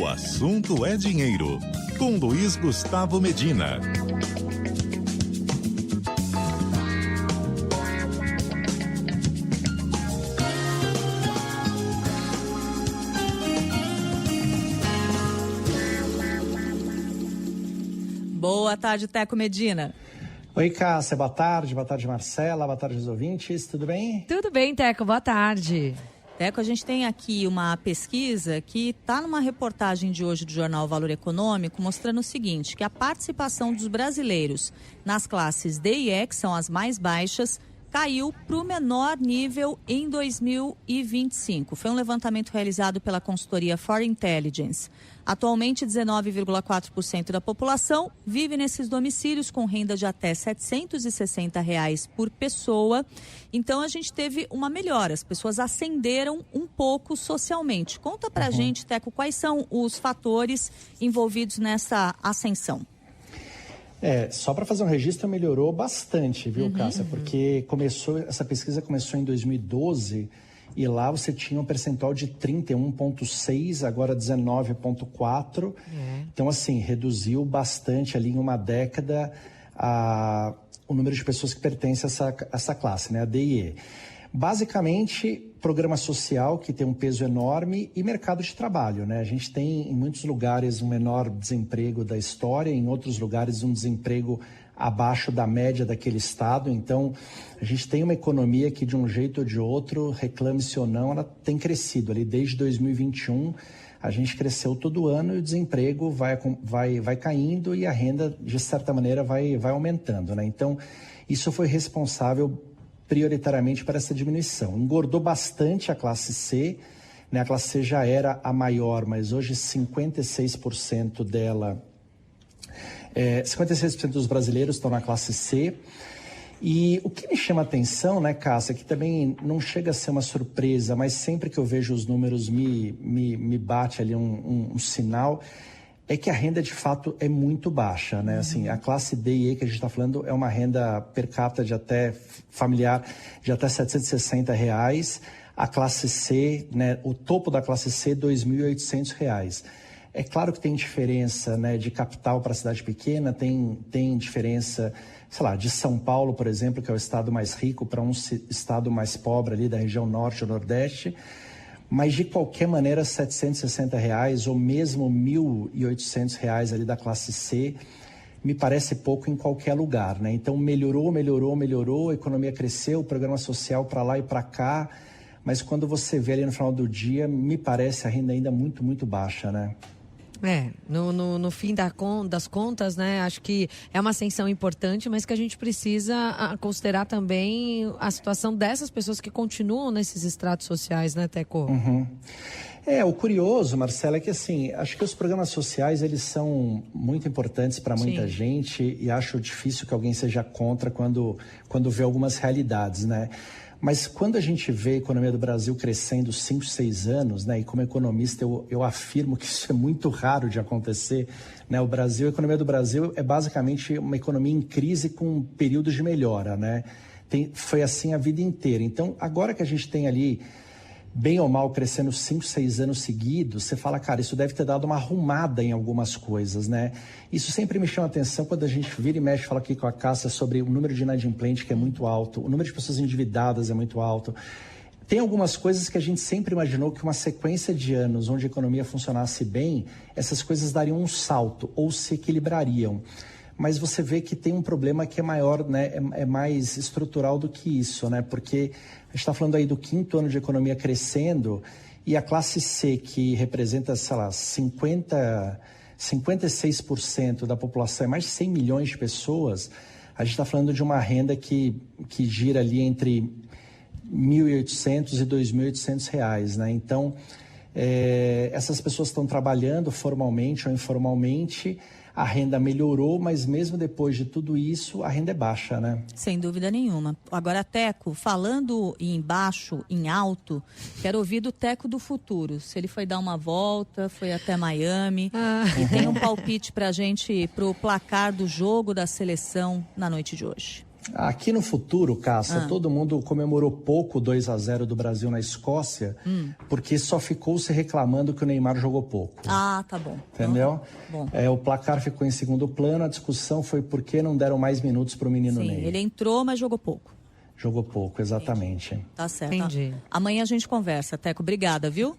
assunto é dinheiro, com Luiz Gustavo Medina. Boa tarde, Teco Medina. Oi, Cássia, boa tarde, Marcela, boa tarde aos ouvintes, tudo bem? Tudo bem, Teco, boa tarde. Teco, a gente tem aqui uma pesquisa que está numa reportagem de hoje do jornal Valor Econômico, mostrando o seguinte, que a participação dos brasileiros nas classes D e E, que são as mais baixas, caiu para o menor nível em 2025. Foi um levantamento realizado pela consultoria For Intelligence. Atualmente, 19,4% da população vive nesses domicílios com renda de até R$ 760 por pessoa. Então, a gente teve uma melhora. As pessoas ascenderam um pouco socialmente. Conta pra gente, Teco, quais são os fatores envolvidos nessa ascensão? Só para fazer um registro, melhorou bastante, viu, Cássia? Porque essa pesquisa começou em 2012 e lá você tinha um percentual de 31,6%, agora 19,4%. Então, assim, reduziu bastante ali em uma década o número de pessoas que pertencem a essa classe, né, a D e E. Basicamente, programa social, que tem um peso enorme, e mercado de trabalho, né? A gente tem, em muitos lugares, um menor desemprego da história, em outros lugares, um desemprego abaixo da média daquele estado. Então, a gente tem uma economia que, de um jeito ou de outro, reclame-se ou não, ela tem crescido. Ali, desde 2021, a gente cresceu todo ano e o desemprego vai caindo e a renda, de certa maneira, vai aumentando, né? Então, isso foi responsável prioritariamente para essa diminuição. Engordou bastante a classe C, né? A classe C já era a maior, mas hoje 56% dela, 56% dos brasileiros estão na classe C. E o que me chama a atenção, né, Cássia, que também não chega a ser uma surpresa, mas sempre que eu vejo os números me bate ali um sinal, é que a renda, de fato, é muito baixa, né? Assim, a classe D e E que a gente está falando é uma renda per capita familiar de até R$ 760. A classe C, né, o topo da classe C, R$ 2.800. É claro que tem diferença, né, de capital para cidade pequena, tem diferença, sei lá, de São Paulo, por exemplo, que é o estado mais rico, para um estado mais pobre ali da região norte ou nordeste. Mas, de qualquer maneira, R$ 760 ou mesmo R$ 1.800 ali da classe C, me parece pouco em qualquer lugar, né? Então, melhorou, a economia cresceu, o programa social para lá e para cá, mas quando você vê ali no final do dia, me parece a renda ainda muito, muito baixa, né? No fim das contas, né, acho que é uma ascensão importante, mas que a gente precisa considerar também a situação dessas pessoas que continuam nesses estratos sociais, né, Teco? O curioso, Marcela, é que assim, acho que os programas sociais, eles são muito importantes para muita gente e acho difícil que alguém seja contra quando vê algumas realidades, né? Mas quando a gente vê a economia do Brasil crescendo 5, 6 anos, né, e como economista eu afirmo que isso é muito raro de acontecer, né, a economia do Brasil é basicamente uma economia em crise com períodos de melhora, né? Foi assim a vida inteira. Então, agora que a gente tem ali, bem ou mal, crescendo 5, 6 anos seguidos, você fala, cara, isso deve ter dado uma arrumada em algumas coisas, né? Isso sempre me chama a atenção quando a gente vira e mexe, fala aqui com a Cássia sobre o número de inadimplente, que é muito alto, o número de pessoas endividadas é muito alto. Tem algumas coisas que a gente sempre imaginou que uma sequência de anos onde a economia funcionasse bem, essas coisas dariam um salto ou se equilibrariam. Mas você vê que tem um problema que é maior, né? É mais estrutural do que isso, né? Porque a gente está falando aí do 5º ano de economia crescendo e a classe C, que representa, sei lá, 56% da população, é mais de 100 milhões de pessoas, a gente está falando de uma renda que gira ali entre R$ 1.800 e R$ 2.800, né? Então, essas pessoas estão trabalhando formalmente ou informalmente, a renda melhorou, mas mesmo depois de tudo isso, a renda é baixa, né? Sem dúvida nenhuma. Agora, Teco, falando em baixo, em alto, quero ouvir do Teco do futuro. Se ele foi dar uma volta, foi até Miami. E tem um palpite pra gente pro placar do jogo da seleção na noite de hoje. Aqui no futuro, Cássia, todo mundo comemorou pouco o 2-0 do Brasil na Escócia, porque só ficou se reclamando que o Neymar jogou pouco. Ah, tá bom. Entendeu? Bom. O placar ficou em segundo plano, a discussão foi por que não deram mais minutos para o menino Ney. Ele entrou, mas jogou pouco. Jogou pouco, exatamente. Tá certo. Entendi. Amanhã a gente conversa, Teco. Obrigada, viu?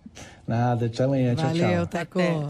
Nada, até amanhã. Tchau, tchau. Valeu, Teco. Até.